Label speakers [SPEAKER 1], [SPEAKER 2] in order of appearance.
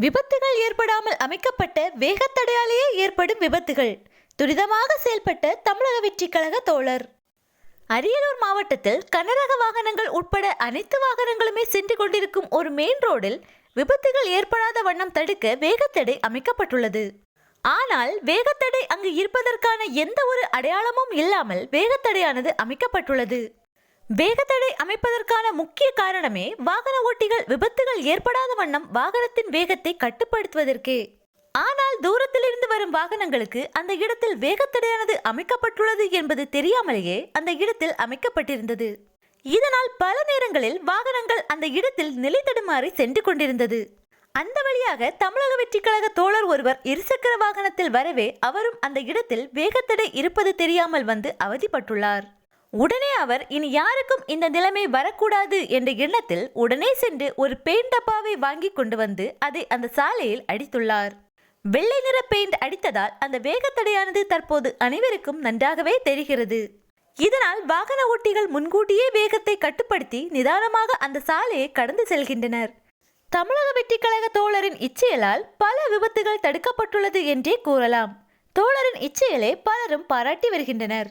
[SPEAKER 1] விபத்துகள் ஏற்படாமல் அமைக்கப்பட்ட வேகத்தடையாலேயே ஏற்படும் விபத்துகள். துரிதமாக செயல்பட்ட தமிழக வெற்றிக் கழக தோழர். அரியலூர் மாவட்டத்தில் கனரக வாகனங்கள் உட்பட அனைத்து வாகனங்களுமே சென்று கொண்டிருக்கும் ஒரு மெயின் ரோடில் விபத்துகள் ஏற்படாத வண்ணம் தடுக்க வேகத்தடை அமைக்கப்பட்டுள்ளது. ஆனால் வேகத்தடை அங்கு இருப்பதற்கான எந்த ஒரு அடையாளமும் இல்லாமல் வேகத்தடையானது அமைக்கப்பட்டுள்ளது. வேகத்தடை அமைப்பதற்கான முக்கிய காரணமே வாகன ஓட்டிகள் விபத்துகள் ஏற்படாத வண்ணம் வாகனத்தின் வேகத்தை கட்டுப்படுத்துவதற்கே. ஆனால் தூரத்திலிருந்து வரும் வாகனங்களுக்கு அந்த இடத்தில் வேகத்தடையானது அமைக்கப்பட்டுள்ளது என்பது தெரியாமலேயே அந்த இடத்தில் அமைக்கப்பட்டிருந்தது. இதனால் பல நேரங்களில் வாகனங்கள் அந்த இடத்தில் நிலை தடுமாறி சென்று கொண்டிருந்தது. அந்த வழியாக தமிழக வெற்றிக் கழக தோழர் ஒருவர் இருசக்கர வாகனத்தில் வரவே அவரும் அந்த இடத்தில் வேகத்தடை இருப்பது தெரியாமல் வந்து அவதிப்பட்டுள்ளார். உடனே அவர் இனி யாருக்கும் இந்த நிலைமை வரக்கூடாது என்ற எண்ணத்தில் உடனே சென்று ஒரு பெயிண்ட் டப்பாவை வாங்கி கொண்டு வந்து அதை அந்த சாலையில் அடித்துள்ளார். வெள்ளை நிற பெயிண்ட் அடித்ததால் அந்த வேகத்தடையானது தற்போது அனைவருக்கும் நன்றாகவே தெரிகிறது. இதனால் வாகன ஓட்டிகள் முன்கூட்டியே வேகத்தை கட்டுப்படுத்தி நிதானமாக அந்த சாலையை கடந்து செல்கின்றனர். தமிழக வெற்றிக் கழக தோழரின் இச்செயலால் பல விபத்துகள் தடுக்கப்பட்டுள்ளது என்றே கூறலாம். தோழரின் இச்செயலை பலரும் பாராட்டி வருகின்றனர்.